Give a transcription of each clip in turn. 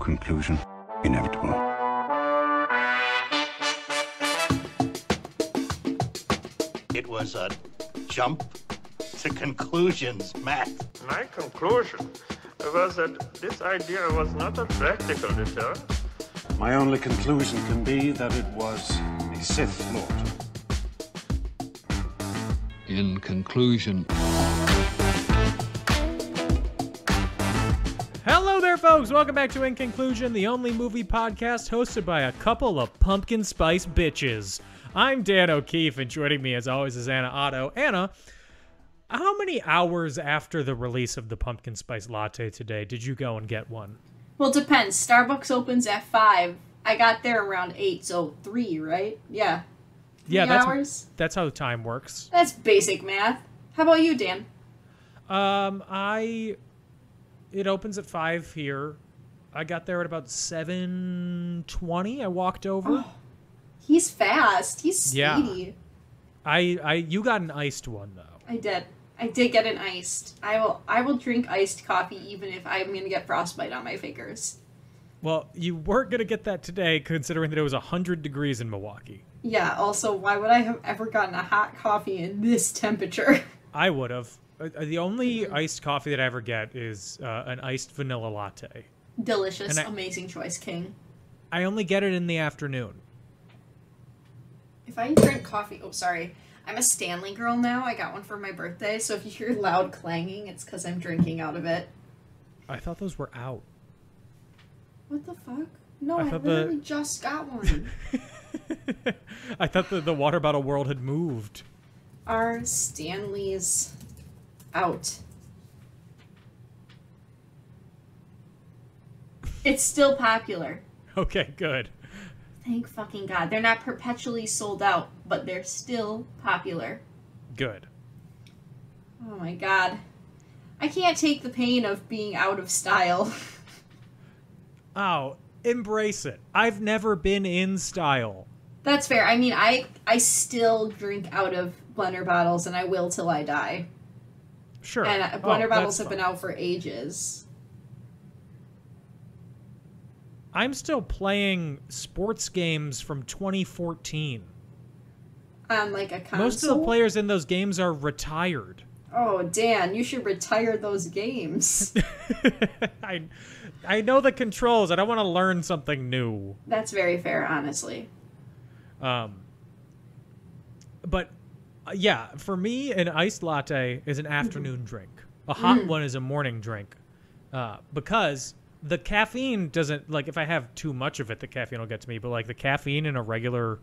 conclusion inevitable. It was a jump to conclusions, Matt. My conclusion was that this idea was not a practical deterrent. My only conclusion can be that it was a Sith Lord. In conclusion. Hello there, folks. Welcome back to In Conclusion, the only movie podcast hosted by a couple of pumpkin spice bitches. I'm Dan O'Keefe, and joining me as always is Anna Otto. Anna, how many hours after the release of the pumpkin spice latte today did you go and get one? Well, it depends. Starbucks opens at 5. I got there around 8, so 3, right? Yeah. 3 hours? That's how time works. That's basic math. How about you, Dan? It opens at 5 here. I got there at about 7:20. I walked over. Oh, he's fast. He's speedy. Yeah. You got an iced one though. I did. I did get an iced. I will drink iced coffee even if I'm going to get frostbite on my fingers. Well, you weren't going to get that today considering that it was 100 degrees in Milwaukee. Yeah, also, why would I have ever gotten a hot coffee in this temperature? I would have. The only iced coffee that I ever get is an iced vanilla latte. Delicious. Amazing choice, King. I only get it in the afternoon. If I drink coffee... Oh, sorry. I'm a Stanley girl now. I got one for my birthday, so if you hear loud clanging, it's because I'm drinking out of it. I thought those were out. What the fuck? No, I literally just got one. I thought the water bottle world had moved. Are Stanleys out? It's still popular. Okay, good. Thank fucking God. They're not perpetually sold out, but they're still popular. Good. Oh my God. I can't take the pain of being out of style. Oh, embrace it. I've never been in style. That's fair. I mean, I still drink out of blender bottles, and I will till I die. Sure. And blender bottles have been out for ages. I'm still playing sports games from 2014. On, like, a console? Most of the players in those games are retired. Oh, Dan, you should retire those games. I know the controls. I don't want to learn something new. That's very fair, honestly. But yeah, for me, an iced latte is an afternoon drink. A hot one is a morning drink. Because the caffeine doesn't, like, if I have too much of it, the caffeine will get to me. But, like, the caffeine in a regular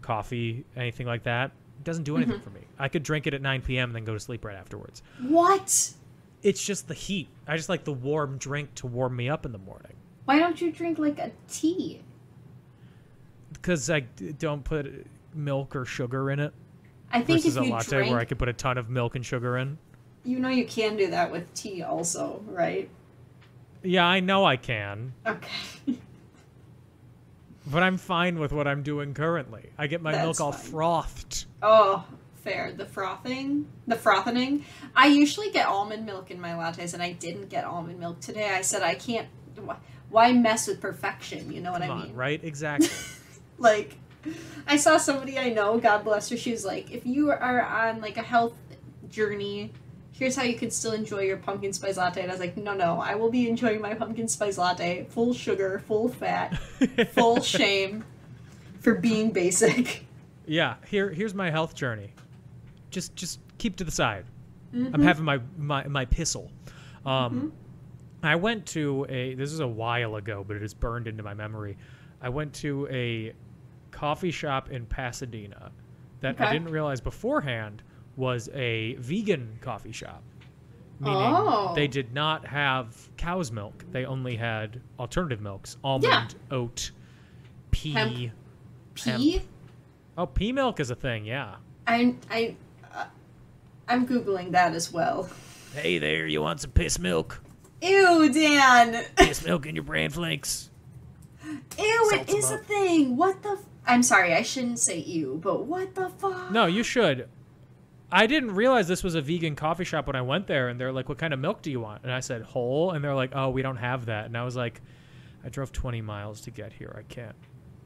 coffee, anything like that, doesn't do anything for me. I could drink it at 9 p.m. and then go to sleep right afterwards. What? It's just the heat. I just like the warm drink to warm me up in the morning. Why don't you drink, like, a tea? Because I don't put milk or sugar in it. I think versus if you a latte drink, where I could put a ton of milk and sugar in. You know you can do that with tea also, right? Yeah, I know I can. Okay. But I'm fine with what I'm doing currently. I get my milk all fine. frothed. Oh, fair. The frothing? The frothening? I usually get almond milk in my lattes, and I didn't get almond milk today. I said I can't... Why mess with perfection? You know what I mean? Right? Exactly. Like, I saw somebody I know, God bless her, she was like, if you are on, like, a health journey, here's how you can still enjoy your pumpkin spice latte. And I was like, no, I will be enjoying my pumpkin spice latte, full sugar, full fat, full shame for being basic. Yeah, here's my health journey. Just keep to the side. I'm having my pissel. I went to this is a while ago, but it is burned into my memory. I went to a coffee shop in Pasadena that I didn't realize beforehand was a vegan coffee shop. Meaning they did not have cow's milk. They only had alternative milks. Almond, oat, pea. Hemp. Pea? Hemp. Oh, pea milk is a thing, yeah. I'm Googling that as well. Hey there, you want some piss milk? Ew, Dan! Piss milk in your bran flakes. Ew, it is a thing! What the I'm sorry, I shouldn't say ew, but what the fuck? No, you should. I didn't realize this was a vegan coffee shop when I went there, and they're like, what kind of milk do you want? And I said, whole, and they're like, oh, we don't have that. And I was like, I drove 20 miles to get here.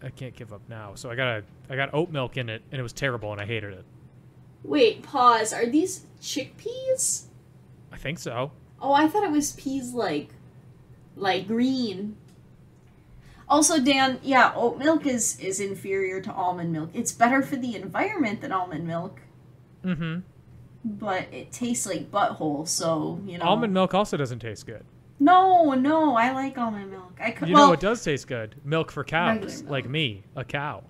I can't give up now. So I got oat milk in it, and it was terrible, and I hated it. Wait, pause. Are these chickpeas? I think so. Oh, I thought it was peas like green. Also, Dan, yeah, oat milk is inferior to almond milk. It's better for the environment than almond milk. Mm-hmm. But it tastes like butthole, so, you know. Almond milk also doesn't taste good. No, I like almond milk. You know what does taste good? Milk for cows, milk. like me, a cow.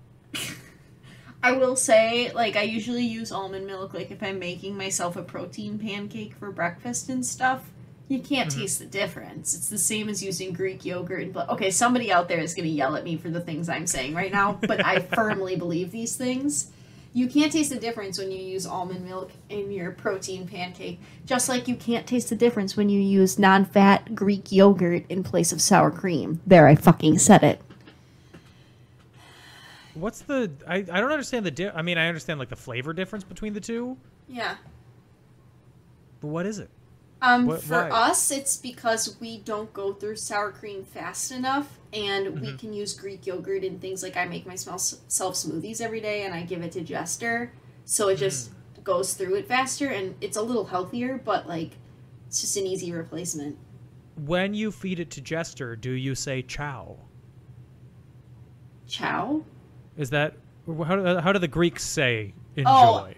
I will say, like, I usually use almond milk, like, if I'm making myself a protein pancake for breakfast and stuff. You can't taste the difference. It's the same as using Greek yogurt. But okay, somebody out there is going to yell at me for the things I'm saying right now, but I firmly believe these things. You can't taste the difference when you use almond milk in your protein pancake, just like you can't taste the difference when you use non-fat Greek yogurt in place of sour cream. There, I fucking said it. What's the... I don't understand the... I mean, I understand, like, the flavor difference between the two. Yeah. But what is it? For us, it's because we don't go through sour cream fast enough, and we can use Greek yogurt in things like I make myself smoothies every day, and I give it to Jester, so it just goes through it faster, and it's a little healthier, but, like, it's just an easy replacement. When you feed it to Jester, do you say chow? Chow? Is that... How do the Greeks say enjoy?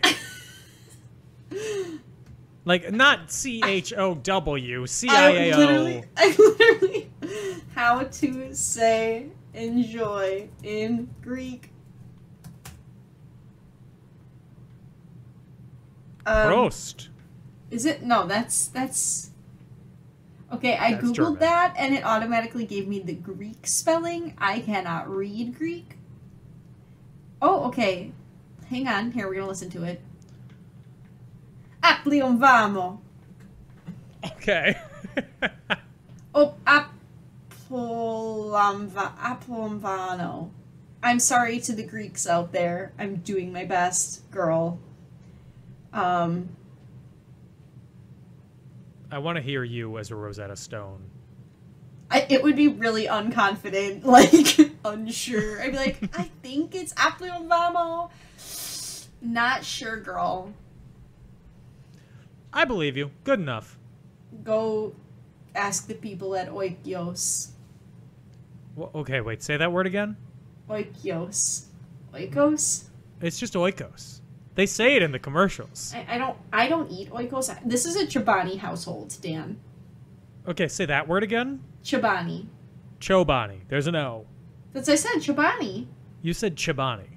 Oh. Like, not C-H-O-W, C-I-A-O. I literally, how to say enjoy in Greek. Prost. Is it? No, that's... Okay, I That's Googled German. that, and it automatically gave me the Greek spelling. I cannot read Greek. Oh, okay. Hang on. Here, we're going to listen to it. Aplionvamo. Okay. Aplomvano. I'm sorry to the Greeks out there. I'm doing my best, girl. I want to hear you as a Rosetta Stone. It would be really unconfident, like, unsure. I'd be like, I think it's Aplionvamo. Not sure, girl. I believe you. Good enough. Go ask the people at Oikios. Okay, wait. Say that word again. Oikios. Oikos? It's just oikos. They say it in the commercials. I don't eat oikos. This is a Chobani household, Dan. Okay, say that word again. Chobani. Chobani. There's an O. That's I said, Chobani. You said Chobani.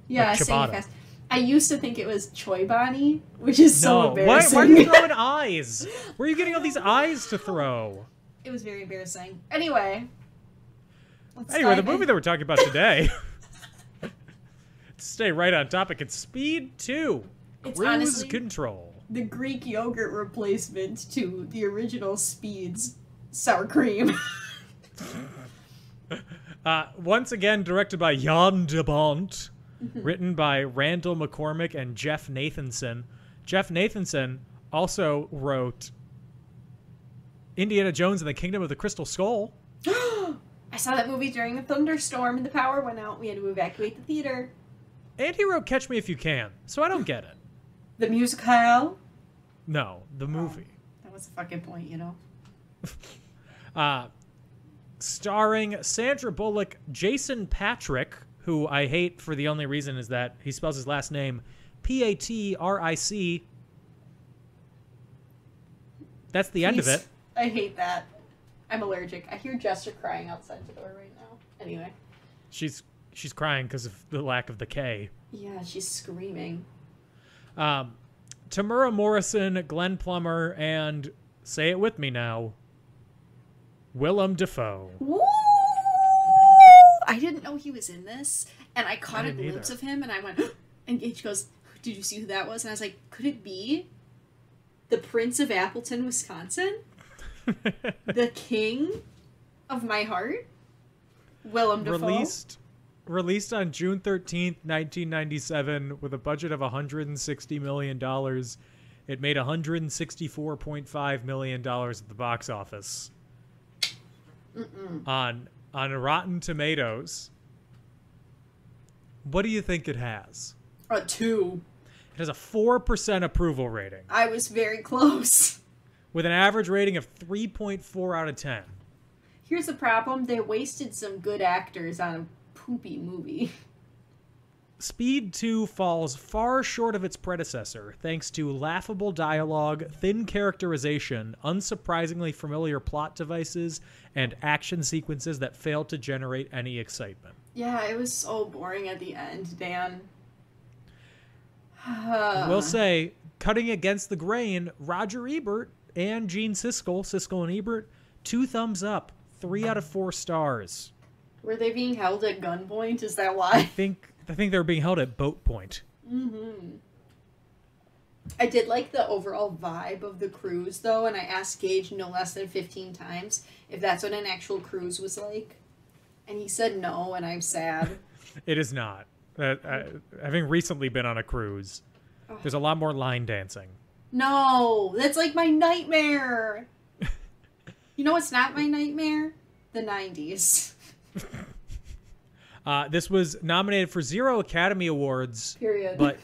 Yeah, Like I say it ciabatta. fast. I used to think it was Choibani, which is so No. embarrassing. Why are you throwing eyes? Where are you getting all these eyes to throw? It was very embarrassing. Anyway. Anyway, the movie that we're talking about today. To stay right on topic, it's Speed 2. It's Cruise honestly Control. the Greek yogurt replacement to the original Speed's sour cream. Once again, directed by Jan de Bont. Written by Randall McCormick and Jeff Nathanson. Jeff Nathanson also wrote Indiana Jones and the Kingdom of the Crystal Skull. I saw that movie during a thunderstorm and the power went out. We had to evacuate the theater. And he wrote Catch Me If You Can, so I don't get it. The musical? No, the movie. That was the fucking point, you know? Starring Sandra Bullock, Jason Patrick, who I hate for the only reason is that he spells his last name Patrick. That's the end of it. I hate that. I'm allergic. I hear Jester crying outside the door right now. Anyway. She's crying because of the lack of the K. Yeah, she's screaming. Tamura Morrison, Glenn Plummer, and say it with me now, Willem Dafoe. Woo! I didn't know he was in this, and I caught a glimpse of him, and I went, and Gage goes, did you see who that was? And I was like, could it be the Prince of Appleton, Wisconsin? The king of my heart? Willem Dafoe? Released on June 13th, 1997, with a budget of $160 million. It made $164.5 million at the box office. On on Rotten Tomatoes. What do you think it has? A 2. It has a 4% approval rating I was very close. with an average rating of 3.4 out of 10. Here's the problem. They wasted some good actors on a poopy movie. Speed 2 falls far short of its predecessor thanks to laughable dialogue, thin characterization, unsurprisingly familiar plot devices, and action sequences that fail to generate any excitement. Yeah, it was so boring at the end, Dan. We'll say, cutting against the grain, Roger Ebert and Gene Siskel and Ebert, 2 thumbs up, 3 out of 4 stars. Were they being held at gunpoint? Is that I why? think they were being held at boat point. Mm-hmm. I did like the overall vibe of the cruise, though, and I asked Gage no less than 15 times if that's what an actual cruise was like. And he said no, and I'm sad. It is not. Having recently been on a cruise, there's a lot more line dancing. No, that's like my nightmare. You know what's not my nightmare? The 90s. This was nominated for 0 Academy Awards. Period. But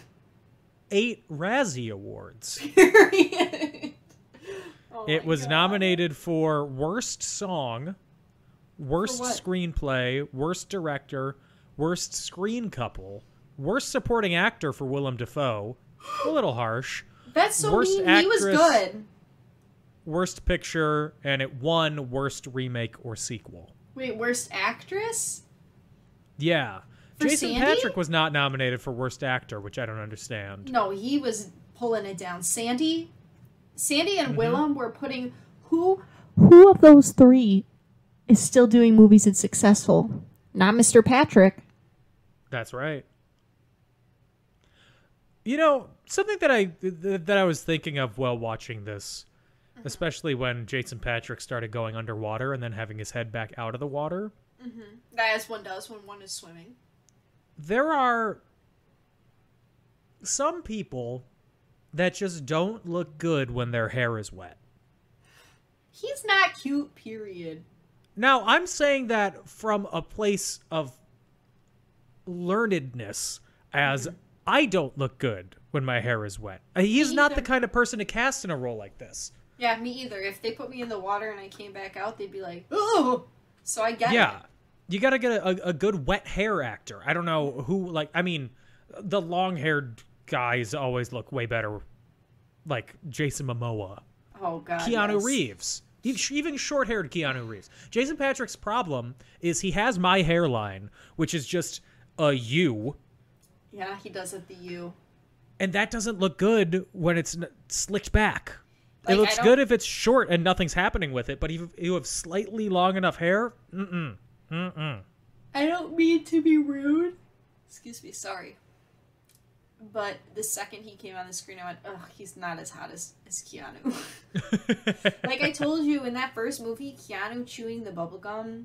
8 Razzie Awards. Period. Oh It my was God. nominated for Worst Song, Worst For what? Screenplay, Worst Director, Worst Screen Couple, Worst Supporting Actor for Willem Dafoe, a little harsh, That's so Worst mean. He was actress. good. Worst Picture, and it won Worst Remake or Sequel. Wait, worst actress? Yeah. For Jason Sandy? Patrick was not nominated for Worst Actor, which I don't understand. No, he was pulling it down. Sandy and Mm-hmm. Willem were putting who of those 3 is still doing movies and successful? Not Mr. Patrick. That's right. You know, something that I was thinking of while watching this, especially when Jason Patrick started going underwater and then having his head back out of the water. As one does when one is swimming. There are some people that just don't look good when their hair is wet. He's not cute, period. Now, I'm saying that from a place of learnedness, as I don't look good when my hair is wet. He's not the either. kind of person to cast in a role like this. Yeah, me either. If they put me in the water and I came back out, they'd be like, oh! So I get Yeah. it. You gotta get a good wet hair actor. I don't know who, like, I mean, the long-haired guys always look way better, like Jason Momoa. Oh, God, Keanu yes. Reeves. Even short-haired Keanu Reeves. Jason Patrick's problem is he has my hairline, which is just a U, Yeah, he does it the U. and that doesn't look good when it's slicked back. Like, it looks I good if it's short and nothing's happening with it, but if you have slightly long enough hair, I don't mean to be rude. Excuse me, sorry. But the second he came on the screen, I went, ugh, he's not as hot as Keanu. Like I told you, in that first movie, Keanu chewing the bubblegum,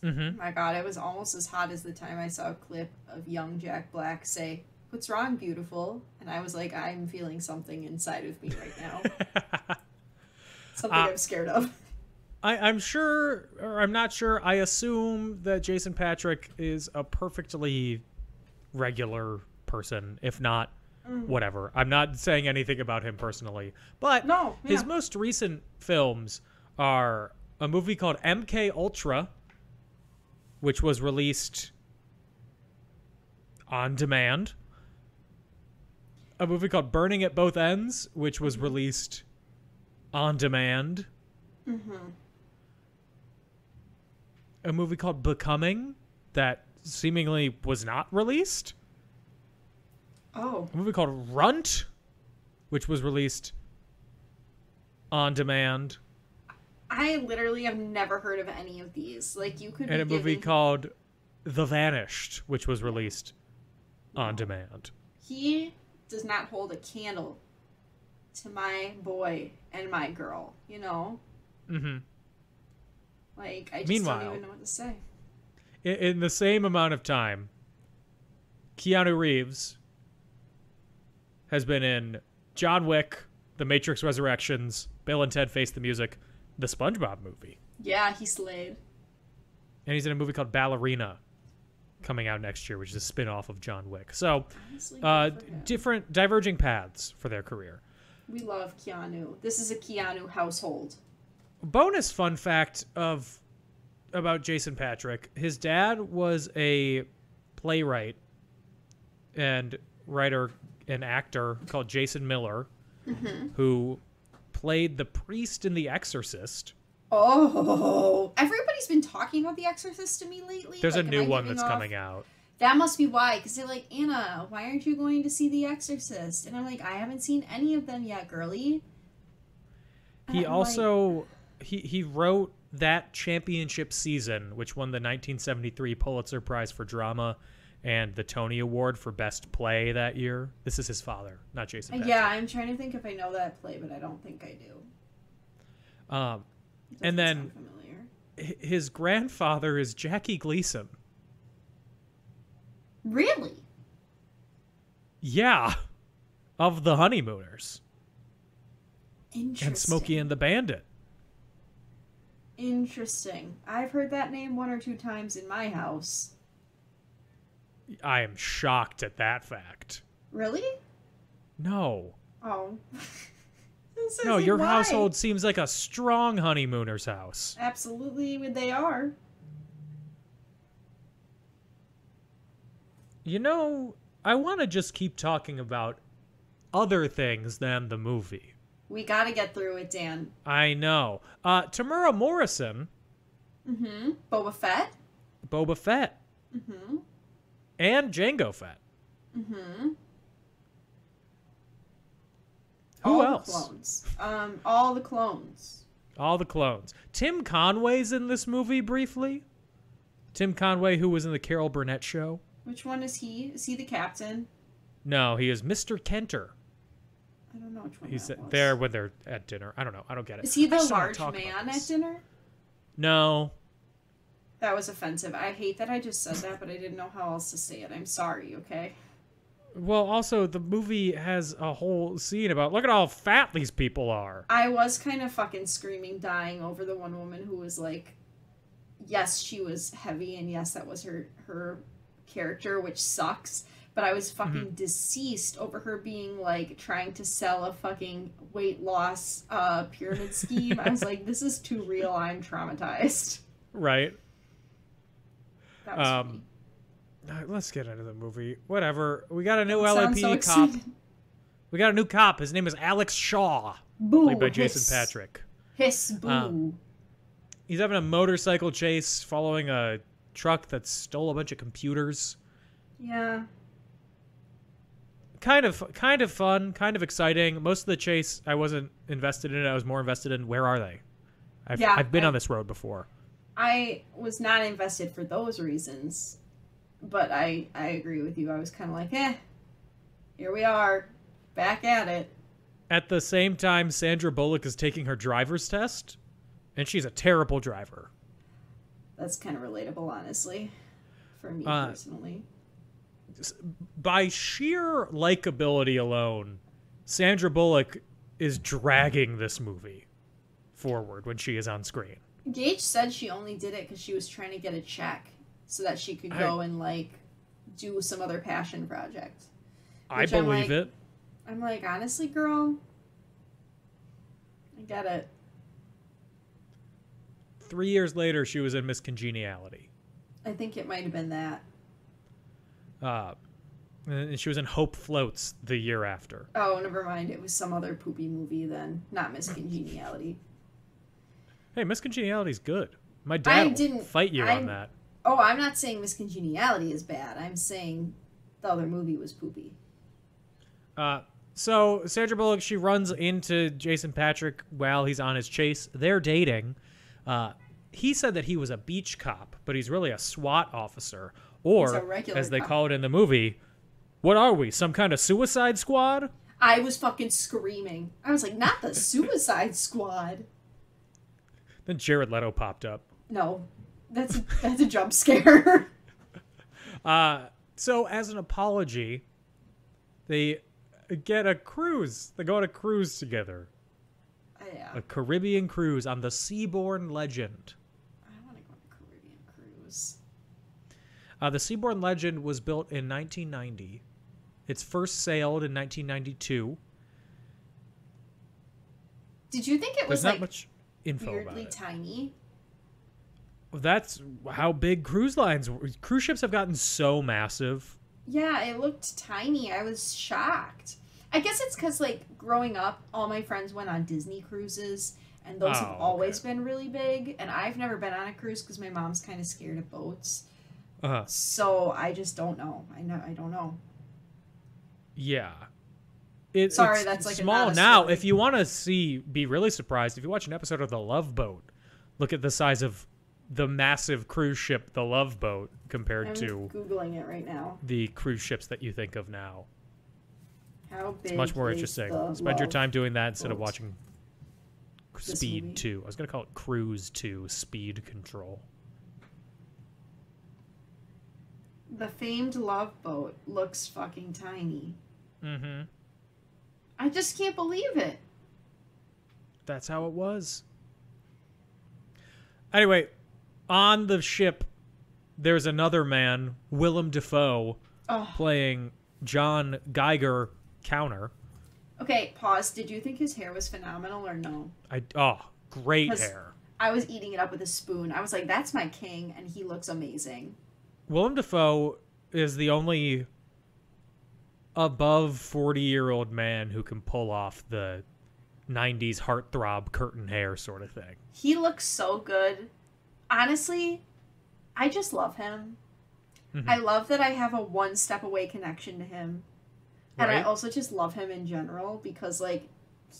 my God, it was almost as hot as the time I saw a clip of young Jack Black say, "What's wrong, beautiful?" And I was like, I'm feeling something inside of me right now. Something I'm scared of. I'm sure, or I'm not sure, I assume that Jason Patrick is a perfectly regular person, if not whatever. I'm not saying anything about him personally. But No, his yeah. most recent films are a movie called MK Ultra, which was released on demand. A movie called Burning at Both Ends, which was released on demand. A movie called Becoming that seemingly was not released. Oh. A movie called Runt, which was released on demand. I literally have never heard of any of these. Like, you could And a be movie giving... called The Vanished, which was released on demand. He does not hold a candle to my boy and my girl, you know? Mm-hmm. Like, I just Meanwhile, don't even know what to say. In the same amount of time, Keanu Reeves has been in John Wick, The Matrix Resurrections, Bill and Ted Face the Music, the SpongeBob movie. Yeah, he slayed. And he's in a movie called Ballerina coming out next year, which is a spin-off of John Wick. So different diverging paths for their career. We love Keanu. This is a Keanu household. Bonus fun fact about Jason Patric. His dad was a playwright and writer and actor called Jason Miller, who played the priest in The Exorcist. Oh, everybody's been talking about The Exorcist to me lately. There's like, a new one that's coming out. That must be why, because they're like, Anna, why aren't you going to see The Exorcist? And I'm like, I haven't seen any of them yet, girly. He also he wrote that championship season, which won the 1973 Pulitzer Prize for Drama and the Tony Award for Best Play that year. This is his father, not Jason Patric. Yeah, I'm trying to think if I know that play, but I don't think I do. And then his grandfather is Jackie Gleason. Really? Yeah. Of the Honeymooners. Interesting. And Smokey and the Bandit. Interesting. I've heard that name 1 or 2 times in my house. I am shocked at that fact. Really? No. Oh. No, your household seems like a strong Honeymooners house. Absolutely, they are. You know, I want to just keep talking about other things than the movie. We gotta get through it, Dan. I know. Tamura Morrison. Mm-hmm. Boba Fett. Boba Fett. Mm-hmm. And Jango Fett. Mm-hmm. Who all else? The clones. All the clones. All the clones. Tim Conway's in this movie briefly. Tim Conway, who was in the Carol Burnett show. Which one is he? Is he the captain? No, he is Mr. Kenter. I don't know which one He's that was. there when they're at dinner. I don't know. I don't get it. Is he I the just don't large wanna talk about man this. at dinner? No. That was offensive. I hate that I just said that, but I didn't know how else to say it. I'm sorry, okay? Well, also, the movie has a whole scene about, look at how fat these people are. I was kind of fucking screaming, dying over the one woman who was like, yes, she was heavy, and yes, that was her character, which sucks. But I was fucking deceased over her being like trying to sell a fucking weight loss pyramid scheme. I was like, this is too real. I'm traumatized. Right. That was funny. All right, let's get into the movie. Whatever. We got a new Sounds so LAPD cop. excited. We got a new cop. His name is Alex Shaw, Boo, played by hiss. Jason Patric. Hiss, boo. He's having a motorcycle chase following a truck that stole a bunch of computers. Yeah. Kind of fun, kind of exciting. Most of the chase, I wasn't invested in it. I was more invested in where are they? I've been on this road before. I was not invested for those reasons, but I agree with you. I was kind of like, here we are, back at it. At the same time, Sandra Bullock is taking her driver's test, and she's a terrible driver. That's kind of relatable, honestly, for me personally. By sheer likability alone, Sandra Bullock is dragging this movie forward when she is on screen. Gage said she only did it because she was trying to get a check so that she could go and, like, do some other passion project. I believe it. I'm like, honestly, girl, I get it. 3 years later, she was in Miss Congeniality. I think it might have been that. And she was in Hope Floats the year after. Oh, never mind. It was some other poopy movie then, not Miss Congeniality. Hey, Miss Congeniality's good. My dad will fight you on that. Oh, I'm not saying Miss Congeniality is bad. I'm saying the other movie was poopy. So Sandra Bullock, she runs into Jason Patric while he's on his chase. They're dating. He said that he was a beach cop, but he's really a SWAT officer. Or, as they call it in the movie, what are we, some kind of suicide squad? I was fucking screaming. I was like, not the Suicide Squad. Then Jared Leto popped up. No, that's a jump scare. So as an apology, they get a cruise. They go on a cruise together. Yeah. A Caribbean cruise on the Seabourn Legend. I want to go on a Caribbean cruise. The Seaborn Legend was built in 1990. Its first sailed in 1992. Did you think it was There's not like much info about weirdly it. tiny? That's how big cruise ships have gotten so massive. Yeah, it looked tiny. I was shocked. I guess it's because, like, growing up, all my friends went on Disney cruises, and those have always been really big, and I've never been on a cruise because my mom's kind of scared of boats. So I just don't know. I don't know. Yeah. Sorry, it's that's like small not a now. story. If you want to be really surprised, if you watch an episode of The Love Boat, look at the size of the massive cruise ship, The Love Boat, compared I'm to Googling it right now. the cruise ships that you think of now. How big It's much more is interesting. the Spend your Love time doing that instead of Boat? watching This Speed movie? 2. I was going to call it Cruise 2, Speed Control. The famed Love Boat looks fucking tiny. Mm-hmm. I just can't believe it. That's how it was. Anyway, on the ship, there's another man, Willem Dafoe, playing John Geiger Counter. Okay, pause. Did you think his hair was phenomenal or no? Great 'Cause hair. I was eating it up with a spoon. I was like, that's my king, and he looks amazing. Willem Dafoe is the only above 40-year-old man who can pull off the 90s heartthrob curtain hair sort of thing. He looks so good. Honestly, I just love him. Mhm. I love that I have a one step away connection to him. And I Right? also just love him in general because, like,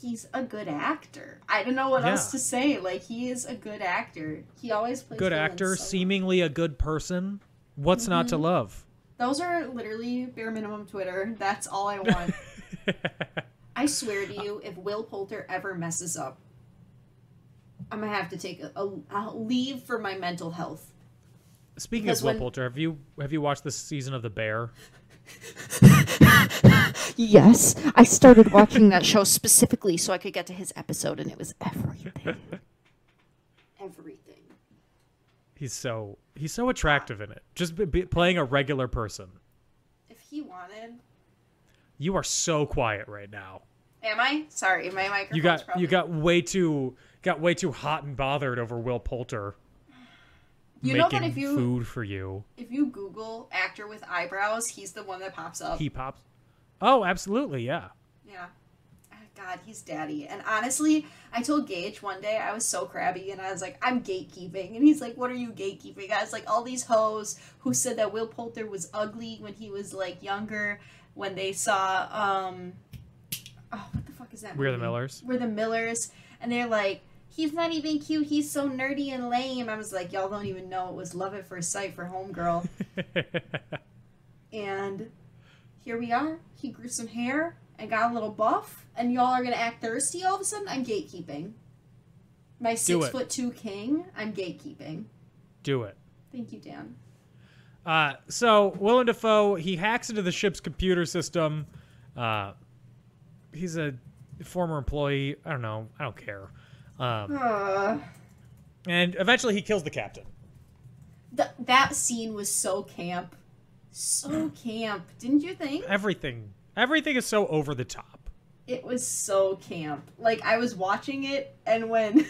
he's a good actor. I don't know what else to say. Like, he is a good actor. He always plays Good villains actor, so well. seemingly a good person. What's not to love? Those are literally bare minimum Twitter. That's all I want. I swear to you, if Will Poulter ever messes up, I'm gonna have to take a leave for my mental health. Speaking Because of Will when- Poulter, have you watched this season of The Bear? Yes, I started watching that show specifically so I could get to his episode, and it was everything. Everything. He's so attractive in it. Just playing a regular person. If he wanted. You are so quiet right now. Am I? Sorry, my microphone's You probably... got way too hot and bothered over Will Poulter You know making that if you food for you. if you Google actor with eyebrows, he's the one that pops up. He pops. Oh, absolutely, yeah. Yeah. God, he's daddy. And honestly, I told Gage one day I was so crabby and I was like, I'm gatekeeping. And he's like, what are you gatekeeping? I was like, all these hoes who said that Will Poulter was ugly when he was like younger, when they saw what the fuck is that We're the movie? Millers. We're the Millers. And they're like, he's not even cute, he's so nerdy and lame. I was like, y'all don't even know it was love at first sight for Homegirl. And here we are. He grew some hair and got a little buff, and y'all are gonna act thirsty all of a sudden. I'm gatekeeping. My Do it. 6'2" king, I'm gatekeeping. Do it. Thank you, Dan. So Willem Dafoe, he hacks into the ship's computer system. He's a former employee. I don't know. I don't care. And eventually he kills the captain. That scene was so camp. So camp. Didn't you think? Everything is so over the top. It was so camp. Like, I was watching it, and when...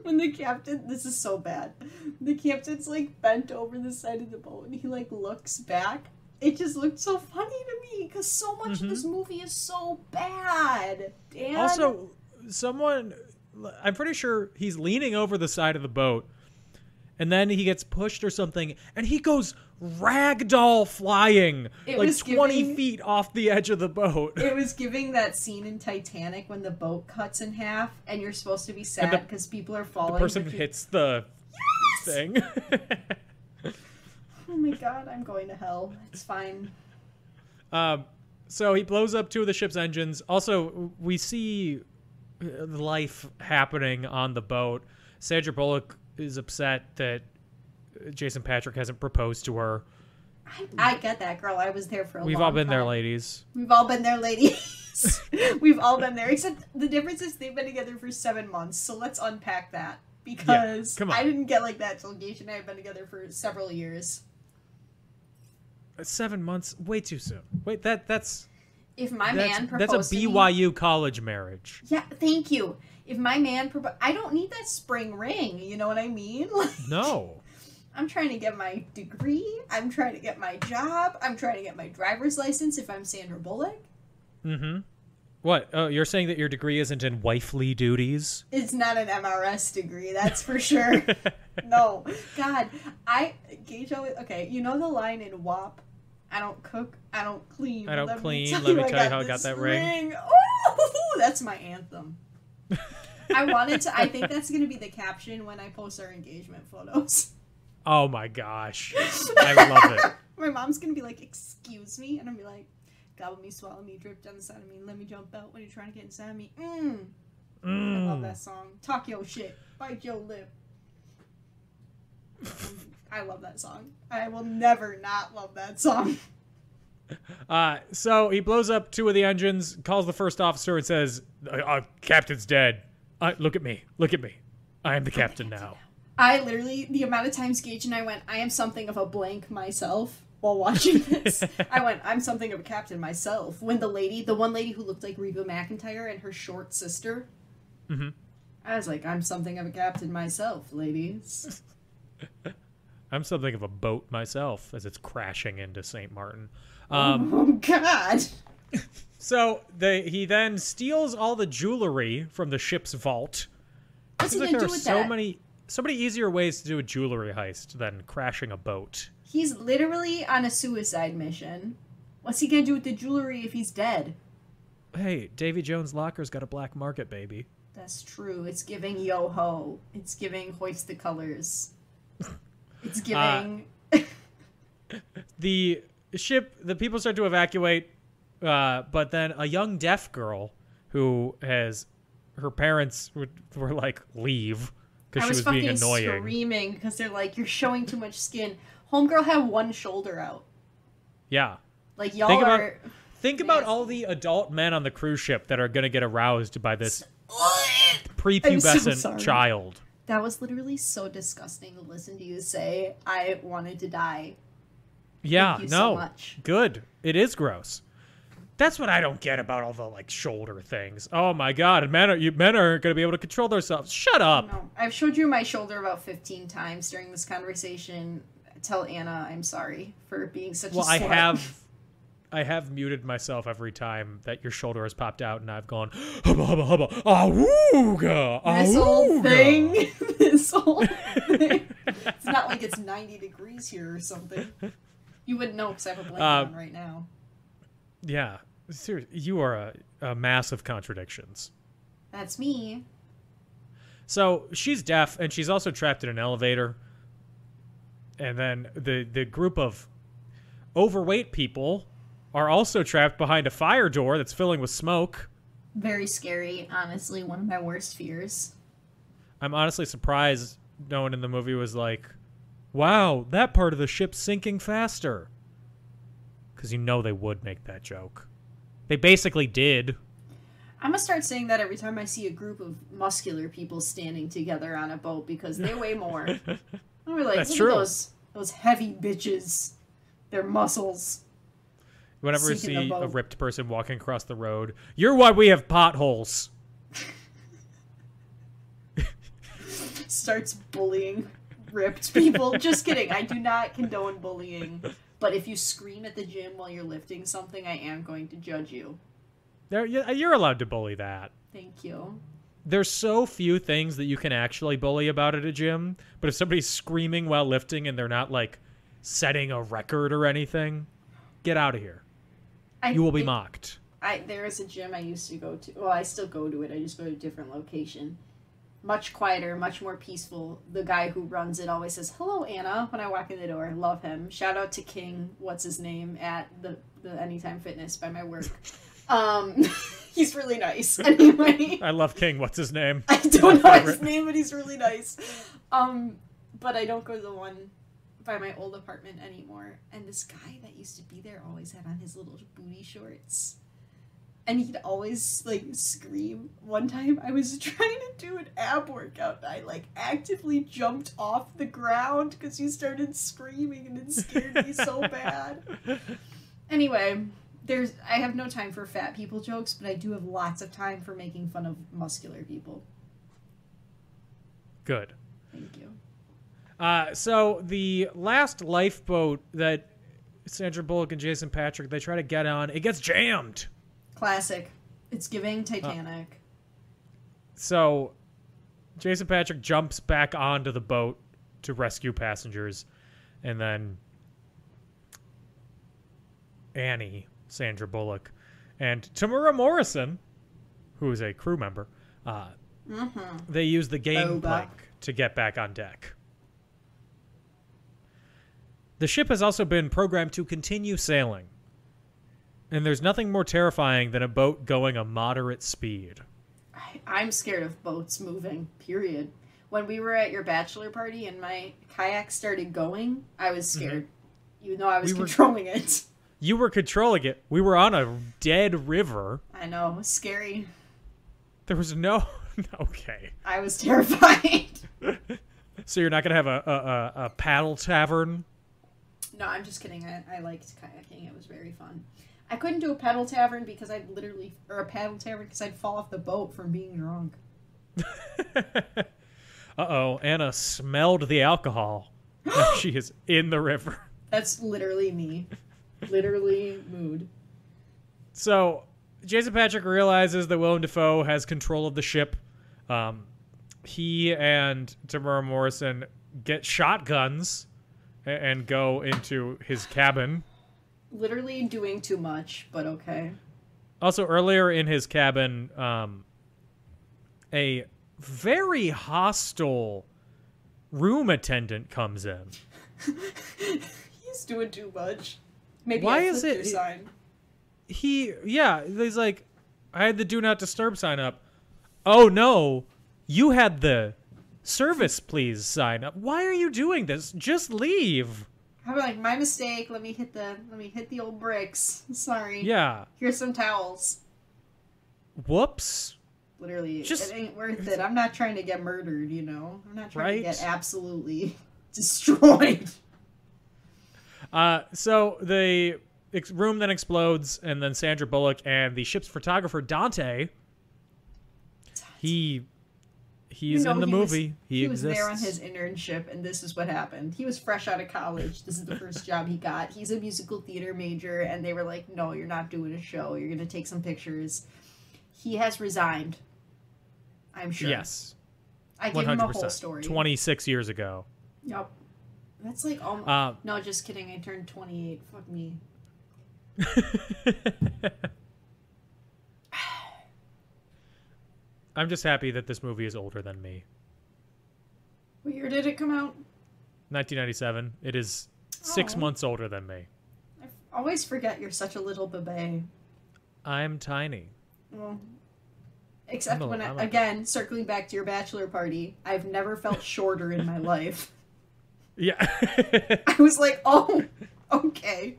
when the captain... This is so bad. The captain's, like, bent over the side of the boat, and he, like, looks back. It just looked so funny to me, because so much of this movie is so bad. Dan? Also, I'm pretty sure he's leaning over the side of the boat, and then he gets pushed or something, and he goes ragdoll flying It like was 20 giving- feet off the edge of the boat. It was giving that scene in Titanic when the boat cuts in half, and you're supposed to be sad because people are falling. The person but you- hits the thing. Oh my god, I'm going to hell. It's fine. So he blows up two of the ship's engines. Also, we see life happening on the boat. Sandra Bullock is upset that Jason Patrick hasn't proposed to her. I get that, girl. I was there for a We've long all been there, time. ladies. We've all been there, ladies. We've all been there, except the difference is they've been together for 7 months, so let's unpack that. because come on. I didn't get like that till Gage and I have been together for several years. 7 months, way too soon. Wait, that's If my man proposed that's a BYU college marriage. Yeah, thank you. If my man I don't need that spring ring, you know what I mean? Like, No. I'm trying to get my degree, I'm trying to get my job, I'm trying to get my driver's license if I'm Sandra Bullock. Mm-hmm. What? Oh, you're saying that your degree isn't in wifely duties? It's not an MRS degree, that's for sure. No. God, Gage always, okay, you know the line in WAP? I don't cook, I don't clean. I don't Let clean. me tell Let me you tell you how I got this that ring. Oh, that's my anthem. I think that's going to be the caption when I post our engagement photos. Oh my gosh. I love it. My mom's going to be like, excuse me? And I'm going to be like, gobble me, swallow me, drip down the side of me, let me jump out when you're trying to get inside of me. I love that song. Talk your shit. Bite your lip. I love that song. I will never not love that song. So he blows up 2 of the engines, calls the first officer and says, Captain's dead. Look at me. Look at me. I am the captain now. I literally, the amount of times Gage and I went, I am something of a blank myself while watching this. I went, I'm something of a captain myself. When the one lady who looked like Reba McEntire and her short sister, I was like, I'm something of a captain myself, ladies. I'm something of a boat myself as it's crashing into St. Martin. Oh, God. So he then steals all the jewelry from the ship's vault. What's he Seems going to like do with there are that? so many easier ways to do a jewelry heist than crashing a boat. He's literally on a suicide mission. What's he going to do with the jewelry if he's dead? Hey, Davy Jones' locker's got a black market, baby. That's true. It's giving yo-ho. It's giving hoist the colors. It's giving... The people start to evacuate, but then a young deaf girl who her parents were like, leave, because she was being annoying. I was fucking screaming because they're like, you're showing too much skin. Homegirl had one shoulder out. Yeah. Like, y'all are... Think about all the adult men on the cruise ship that are going to get aroused by this prepubescent child. That was literally so disgusting to listen to you say, I wanted to die. Yeah, Thank you no. so much. Good. It is gross. That's what I don't get about all the like shoulder things. Oh my god, men aren't going to be able to control themselves. Shut up. No, I've showed you my shoulder about 15 times during this conversation. Tell Anna I'm sorry for being such a slut. I have muted myself every time that your shoulder has popped out, and I've gone hubba hubba hubba awooga. This whole thing. This whole thing. It's not like it's 90 degrees here or something. You wouldn't know because I have a blanket on right now. Yeah, seriously, you are a mass of contradictions. That's me. So she's deaf, and she's also trapped in an elevator. And then the group of overweight people are also trapped behind a fire door that's filling with smoke. Very scary, honestly. One of my worst fears. I'm honestly surprised no one in the movie was like, wow, that part of the ship's sinking faster. Because you know they would make that joke. They basically did. I'm going to start saying that every time I see a group of muscular people standing together on a boat because they weigh more. I'm like, That's look true. at those heavy bitches. Their muscles. Whenever we Sinking see the a boat. ripped person walking across the road, you're why we have potholes. Starts bullying ripped people. Just kidding. I do not condone bullying. But if you scream at the gym while you're lifting something, I am going to judge you. You're allowed to bully that. Thank you. There's so few things that you can actually bully about at a gym, but if somebody's screaming while lifting and they're not, like, setting a record or anything, get out of here. You will be mocked. There is a gym I used to go to. Well, I still go to it. I just go to a different location. Much quieter, much more peaceful. The guy who runs it always says, hello, Anna, when I walk in the door. I love him. Shout out to King, what's his name, at the Anytime Fitness by my work. He's really nice. Anyway. I love King. What's his name? I don't know his name, but he's really nice. But I don't go to the one by my old apartment anymore. And this guy that used to be there always had on his little booty shorts. And he'd always, like, scream. One time I was trying to do an ab workout and I, like, actively jumped off the ground because he started screaming and it scared me so bad. Anyway, I have no time for fat people jokes, but I do have lots of time for making fun of muscular people. Good. Thank you. So the last lifeboat that Sandra Bullock and Jason Patrick, they try to get on, it gets jammed. Classic. It's giving Titanic. So Jason Patrick jumps back onto the boat to rescue passengers, and then Annie, Sandra Bullock, and Tamura Morrison, who is a crew member, they use the gangplank to get back on deck. The ship has also been programmed to continue sailing, and there's nothing more terrifying than a boat going a moderate speed. I'm scared of boats moving, period. When we were at your bachelor party and my kayak started going, I was scared. Even though I was controlling it. You were controlling it. We were on a dead river. I know. It was scary. There was no... Okay. I was terrified. So you're not going to have a paddle tavern? No, I'm just kidding. I liked kayaking. It was very fun. I couldn't do a paddle tavern because I'd fall off the boat from being drunk. Uh-oh, Anna smelled the alcohol. Now she is in the river. That's literally me. Literally mood. So, Jason Patrick realizes that Willem Dafoe has control of the ship. He and Tamura Morrison get shotguns and go into his cabin. Literally doing too much, but okay. Also, earlier in his cabin, a very hostile room attendant comes in. He's doing too much. Maybe Why I is flipped it? your sign. He's like, I had the do not disturb sign up. Oh no, you had the service please sign up. Why are you doing this? Just leave. I'm like, my mistake. Let me hit the old bricks. Sorry. Yeah. Here's some towels. Whoops. Literally, Just, it ain't worth it. I'm not trying to get murdered, you know? I'm not trying to Right? get absolutely destroyed. So the room then explodes, and then Sandra Bullock and the ship's photographer, Dante, he's in the movie. He was exists. there on his internship, and this is what happened. He was fresh out of college. This is the first job he got. He's a musical theater major, and they were like, no, you're not doing a show. You're going to take some pictures. He has resigned. I'm sure. Yes. I give him a whole 100%. story. 26 years ago. Yep. That's like almost... no, just kidding. I turned 28. Fuck me. I'm just happy that this movie is older than me. What year did it come out? 1997. It is 6 months older than me. I always forget you're such a little bebe. I'm tiny. Well, except again, circling back to your bachelor party, I've never felt shorter in my life. Yeah. I was like, oh, okay.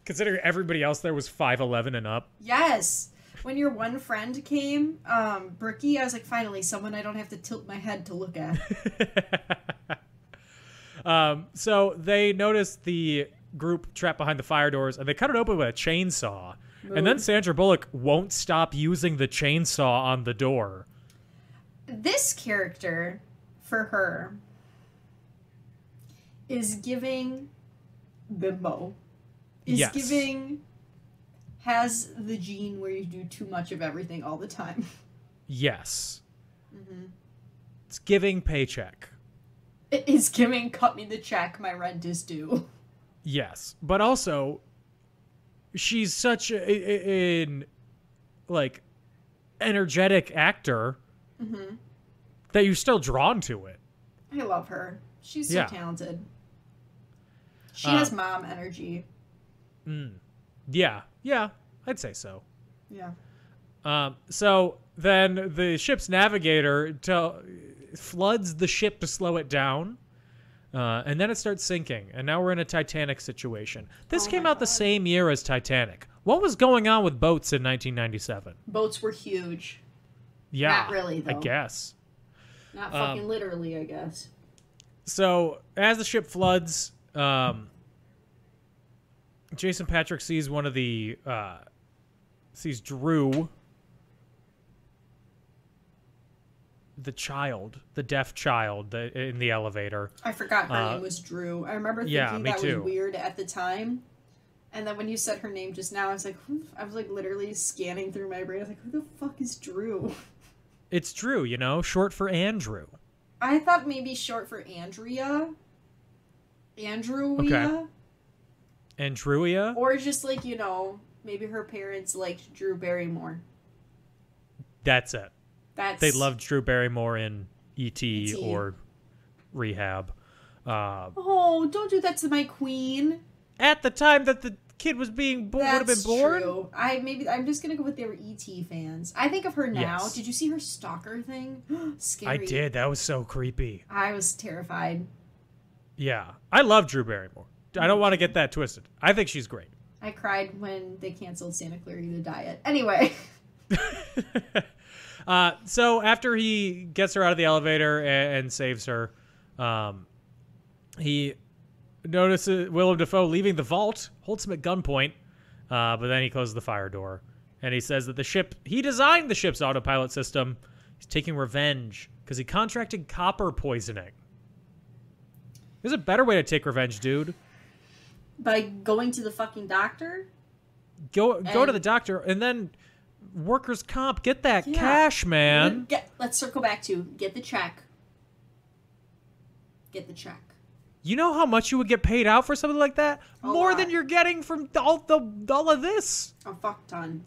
Considering everybody else there was 5'11" and up. Yes. When your one friend came, Brookie, I was like, finally, someone I don't have to tilt my head to look at. So they notice the group trapped behind the fire doors, and they cut it open with a chainsaw. Mood. And then Sandra Bullock won't stop using the chainsaw on the door. This character, for her, is giving bimbo. Is giving... has the gene where you do too much of everything all the time. Yes. Mm-hmm. It's giving paycheck. It is giving cut me the check, my rent is due. Yes. But also, she's such an energetic actor that you're still drawn to it. I love her. She's so talented. She has mom energy. Yeah, I'd say so. Yeah. So then the ship's navigator floods the ship to slow it down. And then it starts sinking, and now we're in a Titanic situation. This Oh came my out the God. same year as Titanic. What was going on with boats in 1997? Boats were huge. Yeah, Not really, I though. guess. Not fucking literally, I guess. So as the ship floods, Jason Patrick sees sees Drew, the deaf child in the elevator. I forgot her name was Drew. I remember thinking yeah, me that too. was weird at the time. And then when you said her name just now, I was like, literally scanning through my brain. I was like, who the fuck is Drew? It's Drew, short for Andrew. I thought maybe short for Andrea. Andrewia. Okay. Andrewia? Or just like, maybe her parents liked Drew Barrymore. That's it. That's They loved Drew Barrymore in E.T. E.T.. or Rehab. Oh, don't do that to my queen. At the time that the kid was would have been born? True. I'm just gonna go with they were E.T. fans. I think of her now. Yes. Did you see her stalker thing? Scary. I did. That was so creepy. I was terrified. Yeah. I love Drew Barrymore. I don't want to get that twisted. I think she's great. I cried when they canceled Santa Clarita Diet. Anyway. So after he gets her out of the elevator and saves her, he notices Willem Dafoe leaving the vault, holds him at gunpoint, but then he closes the fire door. And he says that he designed the ship's autopilot system. He's taking revenge because he contracted copper poisoning. There's a better way to take revenge, dude. By going to the fucking doctor? Go to the doctor and then workers' comp. Get that Yeah. cash, man. Let's circle back to get the check. Get the check. You know how much you would get paid out for something like that? A More lot. than you're getting from all of this. A fuck ton.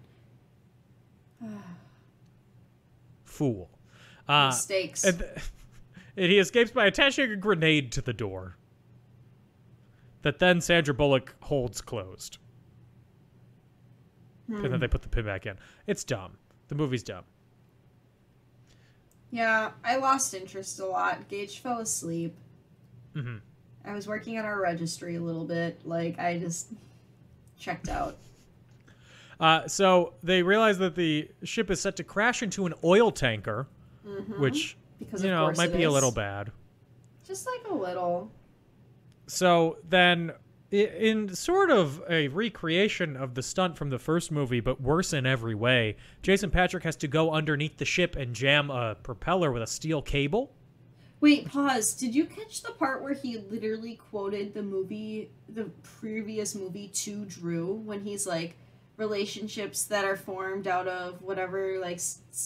Fool. Mistakes. And he escapes by attaching a grenade to the door that then Sandra Bullock holds closed. And then they put the pin back in. It's dumb. The movie's dumb. Yeah, I lost interest a lot. Gage fell asleep. Mm-hmm. I was working on our registry a little bit. I just checked out. So they realize that the ship is set to crash into an oil tanker, which, Because of course might it be a is. little bad. Just like a little. So then, in sort of a recreation of the stunt from the first movie, but worse in every way, Jason Patrick has to go underneath the ship and jam a propeller with a steel cable. Wait, pause. Did you catch the part where he literally quoted the previous movie to Drew when he's like, relationships that are formed out of whatever,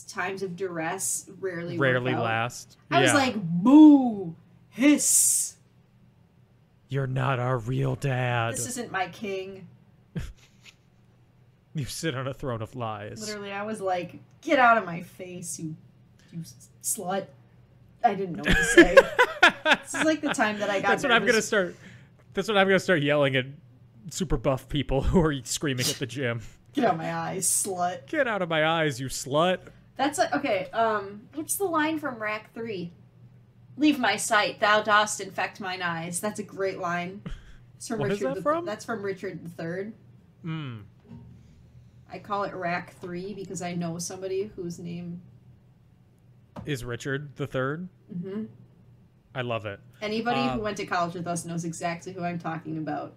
times of duress rarely work out. Last. I was like, boo, hiss. You're not our real dad. This isn't my king. You sit on a throne of lies. Literally, I was like, get out of my face, you slut. I didn't know what to say. This is like the time that I got That's what I'm gonna nervous. start. That's what I'm gonna start yelling at super buff people who are screaming at the gym. Get out of my eyes, slut. Get out of my eyes, you slut. That's okay. What's the line from Rack 3? Leave my sight, thou dost infect mine eyes. That's a great line. It's from What is Richard that from? That's from Richard III. I call it Rack 3 because I know somebody whose name. Is Richard the Third? Mm-hmm. I love it. Anybody who went to college with us knows exactly who I'm talking about.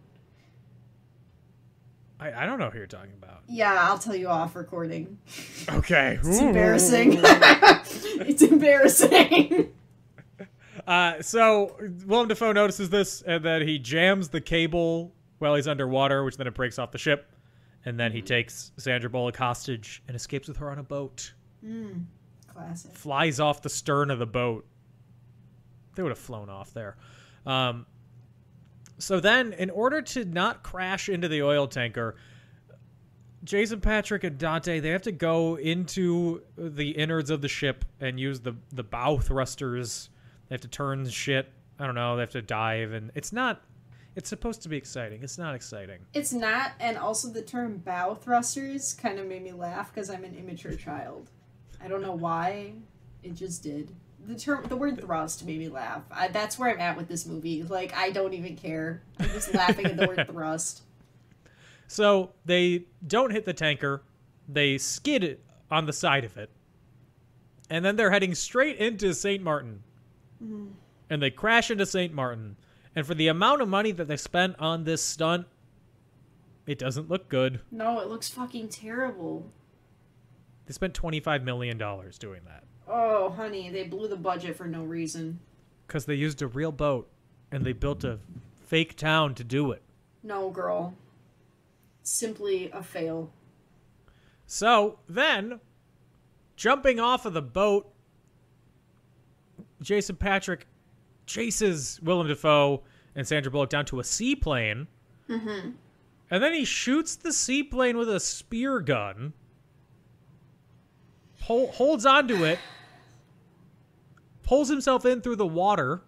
I don't know who you're talking about. Yeah, I'll tell you off recording. Okay. It's embarrassing. It's embarrassing. So Willem Dafoe notices this, and then he jams the cable while he's underwater, which then it breaks off the ship. And then he takes Sandra Bullock hostage and escapes with her on a boat. Classic. Flies off the stern of the boat. They would have flown off there. So then, in order to not crash into the oil tanker, Jason Patrick and Dante, they have to go into the innards of the ship and use the bow thrusters. They have to turn shit. I don't know. They have to dive. And it's supposed to be exciting. It's not exciting. It's not, and also the term bow thrusters kind of made me laugh because I'm an immature child. I don't know why. It just did. the word thrust made me laugh. That's where I'm at with this movie. Like, I don't even care. I'm just laughing at the word thrust. So they don't hit the tanker. They skid it on the side of it. And then they're heading straight into St. Martin. And they crash into St. Martin. And for the amount of money that they spent on this stunt, it doesn't look good. No, it looks fucking terrible. They spent $25 million doing that. Oh, honey, they blew the budget for no reason. Because they used a real boat. And they built a fake town to do it. No, girl. Simply a fail. So, then, jumping off of the boat, Jason Patrick chases Willem Dafoe and Sandra Bullock down to a seaplane. And then he shoots the seaplane with a spear gun. Holds onto it. Pulls himself in through the water.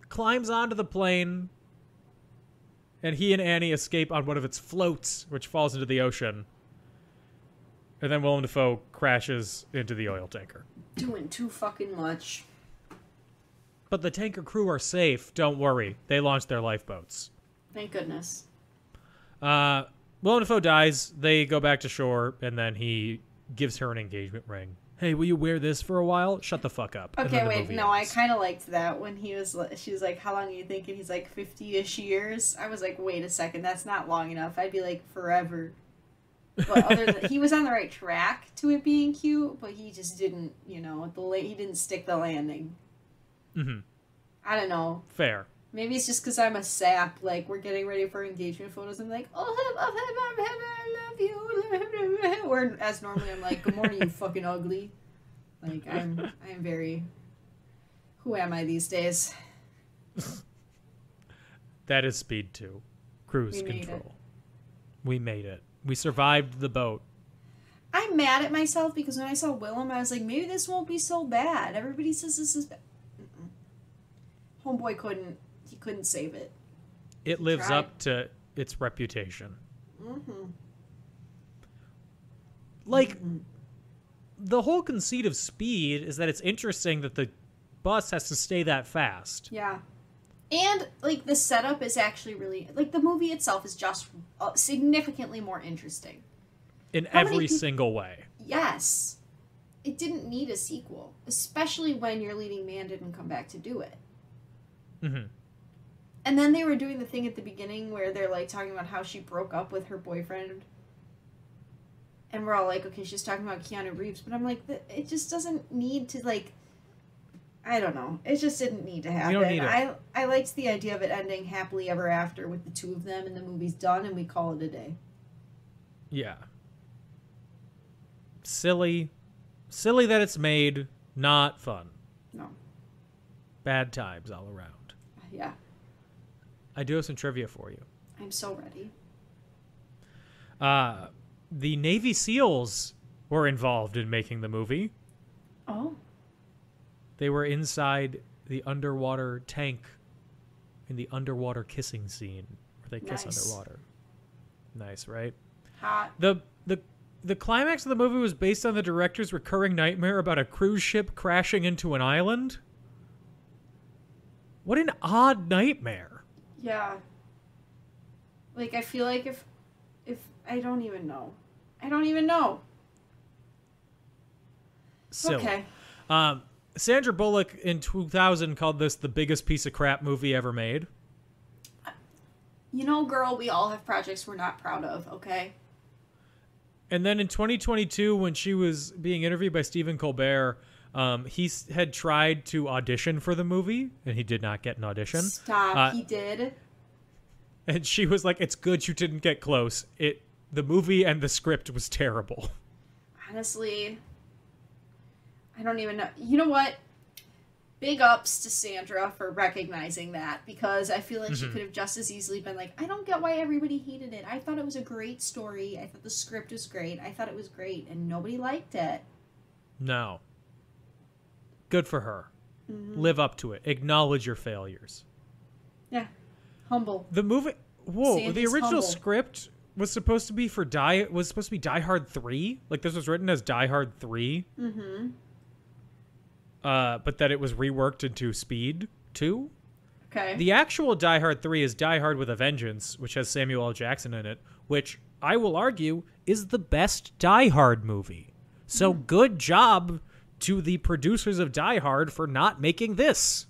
Climbs onto the plane. And he and Annie escape on one of its floats, which falls into the ocean. And then Willem Dafoe crashes into the oil tanker. Doing too fucking much. But the tanker crew are safe. Don't worry. They launched their lifeboats. Thank goodness. Willem Dafoe dies. They go back to shore, and then he gives her an engagement ring. Hey, will you wear this for a while? Shut the fuck up. Okay, wait. No, I kind of liked that when she was like, how long are you thinking? He's like, 50-ish years. I was like, wait a second. That's not long enough. I'd be like, forever. But he was on the right track to it being cute, but he just didn't, he didn't stick the landing. I don't know. Fair. Maybe it's just because I'm a sap. Like, we're getting ready for engagement photos. I'm like, oh, I love you. Whereas normally I'm like, good morning, you fucking ugly. Like, I'm very... Who am I these days? That is Speed 2. Cruise control. We made it. We survived the boat. I'm mad at myself because when I saw Willem, I was like, maybe this won't be so bad. Everybody says this is bad. Homeboy couldn't save it. It lives up to its reputation. The whole conceit of Speed is that it's interesting that the bus has to stay that fast. Yeah. And, the setup is actually really... the movie itself is just significantly more interesting. In every single way. Yes. It didn't need a sequel. Especially when your leading man didn't come back to do it. And then they were doing the thing at the beginning where they're, talking about how she broke up with her boyfriend. And we're all like, okay, she's talking about Keanu Reeves. But I'm like, it just doesn't need to, I don't know. It just didn't need to happen. You don't need it. I liked the idea of it ending happily ever after with the two of them and the movie's done and we call it a day. Yeah. Silly. Silly that it's made. Not fun. No. Bad times all around. Yeah. I do have some trivia for you. I'm so ready. The Navy SEALs were involved in making the movie. Oh. They were inside the underwater tank in the underwater kissing scene where they kiss underwater. Nice, right? Hot. The climax of the movie was based on the director's recurring nightmare about a cruise ship crashing into an island. What an odd nightmare. Yeah. I feel like if I don't even know. Silly. Okay. Sandra Bullock in 2000 called this the biggest piece of crap movie ever made. Girl, we all have projects we're not proud of, okay? And then in 2022, when she was being interviewed by Stephen Colbert, he had tried to audition for the movie, and he did not get an audition. Stop, he did? And she was like, it's good you didn't get close. The movie and the script was terrible. Honestly, I don't even know. You know what? Big ups to Sandra for recognizing that, because I feel like she could have just as easily been like, I don't get why everybody hated it. I thought it was a great story. I thought the script was great. I thought it was great, and nobody liked it. No. Good for her. Live up to it. Acknowledge your failures. Yeah. Humble. The movie... Whoa, Sandy's the original humble. script was supposed to be Die Hard 3? This was written as Die Hard 3? but that it was reworked into Speed 2. Okay. The actual Die Hard 3 is Die Hard with a Vengeance, which has Samuel L. Jackson in it, which I will argue is the best Die Hard movie. So good job to the producers of Die Hard for not making this.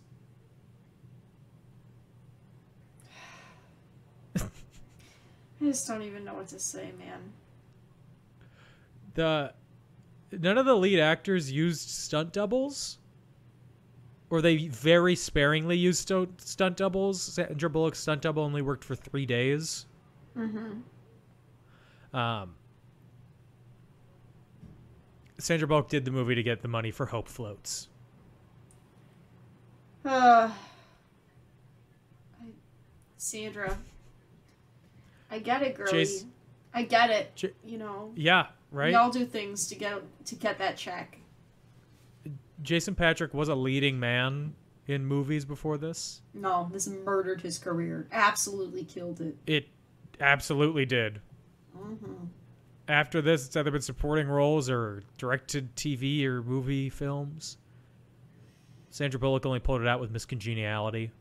I just don't even know what to say, man. None of the lead actors used stunt doubles, or they very sparingly used stunt doubles. Sandra Bullock's stunt double only worked for 3 days. Sandra Bullock did the movie to get the money for Hope Floats. Sandra, I get it, girlie. I get it. Yeah, right. We all do things to get that check. Jason Patric was a leading man in movies before this. No, this murdered his career. Absolutely killed it. It absolutely did. After this, it's either been supporting roles or directed TV or movie films. Sandra Bullock only pulled it out with Miss Congeniality.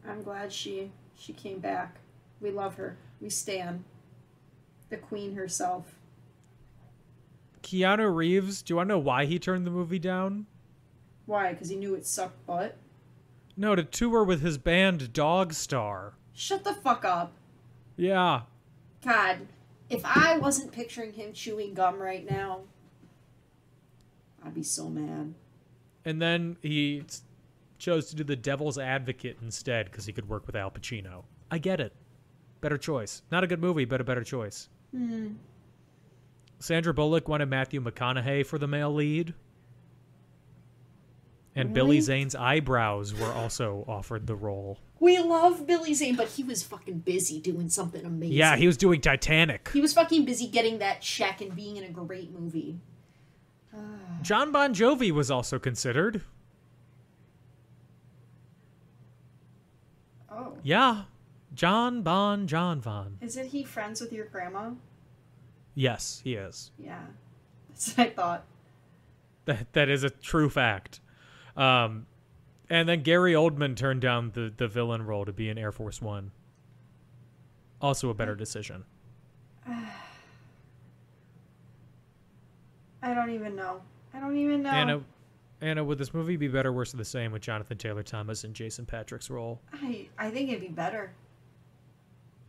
I'm glad she came back. We love her. We stan. The queen herself. Keanu Reeves, do you want to know why he turned the movie down? Why? Because he knew it sucked butt? No, to tour with his band Dog Star. Shut the fuck up. Yeah. God, if I wasn't picturing him chewing gum right now, I'd be so mad. And then he chose to do The Devil's Advocate instead because he could work with Al Pacino. I get it. Better choice. Not a good movie, but a better choice. Sandra Bullock wanted Matthew McConaughey for the male lead. And Billy Zane's eyebrows were also offered the role. We love Billy Zane, but he was fucking busy doing something amazing. Yeah, he was doing Titanic. He was fucking busy getting that check and being in a great movie. John Bon Jovi was also considered. Oh. Yeah. John Von. Isn't he friends with your grandma? Yes, he is. Yeah. That's what I thought. That is a true fact. And then Gary Oldman turned down the villain role to be in Air Force One. Also a better decision. I don't even know. Anna, would this movie be better, worse, or the same with Jonathan Taylor Thomas and Jason Patric's role? I think it'd be better.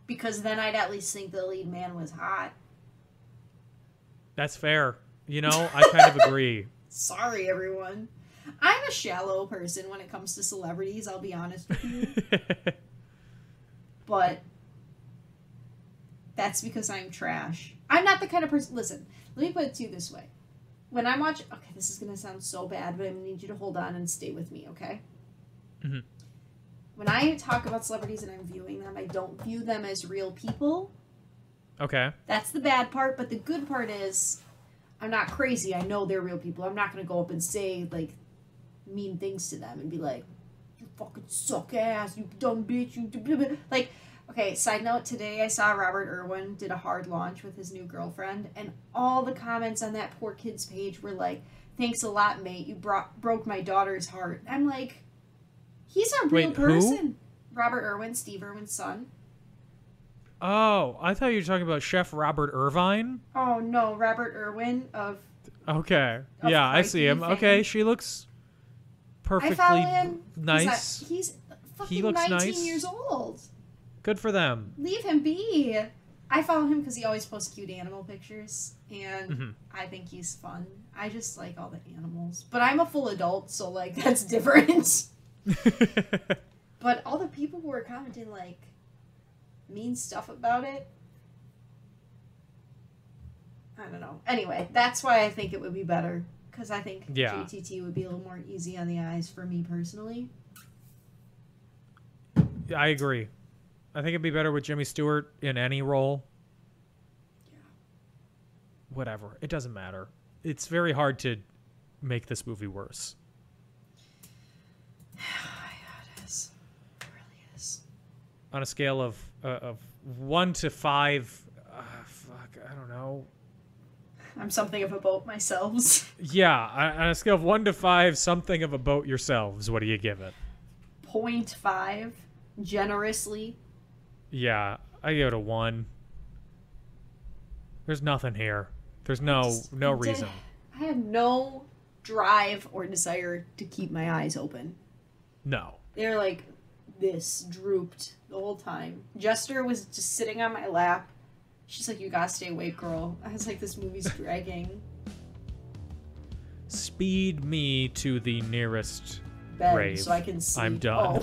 Because then I'd at least think the lead man was hot. That's fair. I kind of agree. Sorry, everyone. I'm a shallow person when it comes to celebrities, I'll be honest with you. But that's because I'm trash. I'm not the kind of person... Listen, let me put it to you this way. When I watch... Okay, this is going to sound so bad, but I'm going to need you to hold on and stay with me, okay? Mm-hmm. When I talk about celebrities and I'm viewing them, I don't view them as real people. Okay. That's the bad part, but the good part is I'm not crazy. I know they're real people. I'm not going to go up and say, mean things to them and be like, you fucking suck ass, you dumb bitch, you... Okay, side note, today I saw Robert Irwin did a hard launch with his new girlfriend, and all the comments on that poor kid's page were like, thanks a lot, mate, you broke my daughter's heart. I'm like, he's a real person. Who? Robert Irwin, Steve Irwin's son. Oh, I thought you were talking about Chef Robert Irvine. Oh, no, Robert Irwin of... Okay. Of Yeah, I see him. fame. Okay, she looks perfectly I follow him. nice. He's fucking He looks 19 nice. years old. Good for them. Leave him be. I follow him because he always posts cute animal pictures, and I think he's fun. I just like all the animals. But I'm a full adult, so, that's different. But all the people who were commenting, mean stuff about it, I don't know. Anyway, that's why I think it would be better, because I think JTT would be a little more easy on the eyes for me personally. I agree. I think it'd be better with Jimmy Stewart in any role. Yeah. Whatever. It doesn't matter. It's very hard to make this movie worse. Yeah, it is. It really is. On a scale of 1 to 5, I don't know. I'm something of a boat myself. Yeah, on a scale of 1 to 5, something of a boat yourselves. What do you give it? 0.5, generously. Yeah, I give it a 1. There's nothing here. There's no reason. I had no drive or desire to keep my eyes open. No. They're like this, drooped the whole time. Jester was just sitting on my lap. She's like, you gotta stay awake, girl. I was like, this movie's dragging. Speed me to the nearest Bed grave. so I can see. I'm done.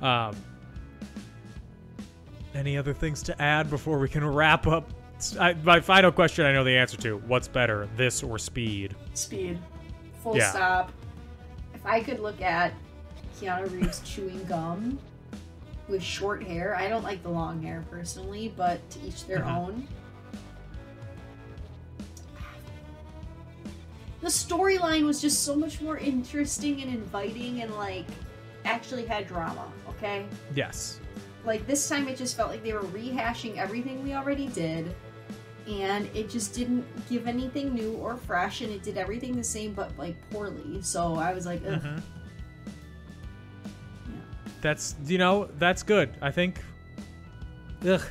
Oh. Any other things to add before we can wrap up? My final question I know the answer to. What's better, this or Speed? Speed. Full Yeah. stop. If I could look at Keanu Reeves chewing gum with short hair, I don't like the long hair personally, but to each their own. The storyline was just so much more interesting and inviting and like actually had drama, okay? Yes. Like this time it just felt like they were rehashing everything we already did, and it just didn't give anything new or fresh, and it did everything the same but like poorly. So I was like, ugh. Yeah. That's that's good. I think ugh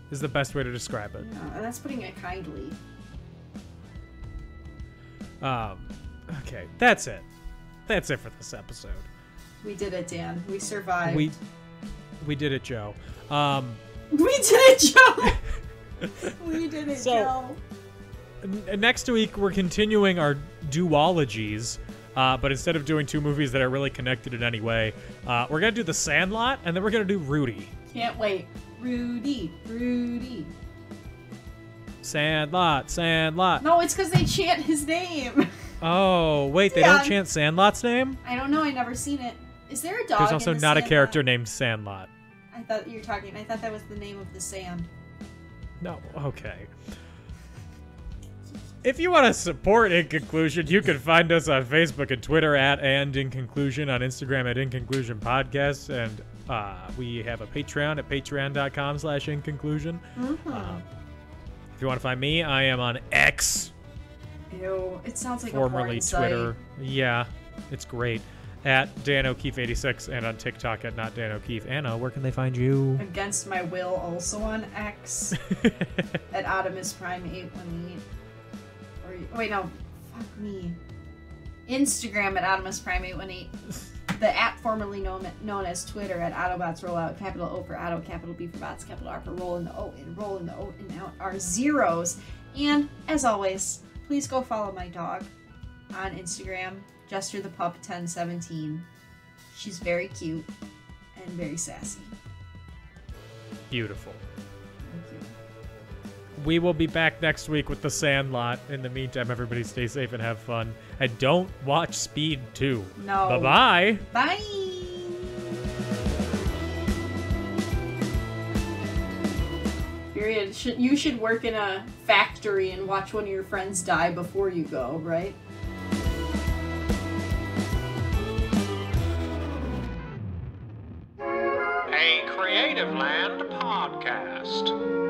is the best way to describe it. Yeah, and that's putting it kindly. Okay, that's it. That's it for this episode. We did it, Dan. We survived. We did it, Joe. We did it, Joe. We did it, Joe. Next week we're continuing our duologies, but instead of doing 2 movies that are really connected in any way, we're gonna do The Sandlot, and then we're gonna do Rudy. Can't wait. Rudy. Sandlot. No, it's because they chant his name. Oh, wait, they Yeah. don't chant Sandlot's name? I don't know. I never seen it. Is there a dog? There's also in the not a Sandlot? character named Sandlot. I thought you were talking. I thought that was the name of the sand. No, okay. If you want to support In Conclusion, you can find us on Facebook and Twitter at In Conclusion, on Instagram at In Conclusion Podcast, and we have a Patreon at patreon.com/In Conclusion. If you want to find me, I am on X, Ew, it sounds like formerly a porn site. Twitter. Yeah, it's great. At Dan O'Keefe86 and on TikTok at Not Dan O'Keefe. Anna, where can they find you? Against my will, also on X at Optimus Prime 818. Or wait, no, fuck me. Instagram at Optimus Prime 818. The app formerly known as Twitter at Autobots Rollout. Capital O for Auto, capital B for Bots, capital R for Roll in the O, and Roll in the O and out are zeros. And as always, please go follow my dog on Instagram. Jester the Pup 1017. She's very cute and very sassy. Beautiful. Thank you. We will be back next week with The Sandlot. In the meantime, everybody stay safe and have fun. And don't watch Speed 2. No. Bye-bye. Bye. Period. You should work in a factory and watch one of your friends die before you go, right? A Creative Land podcast.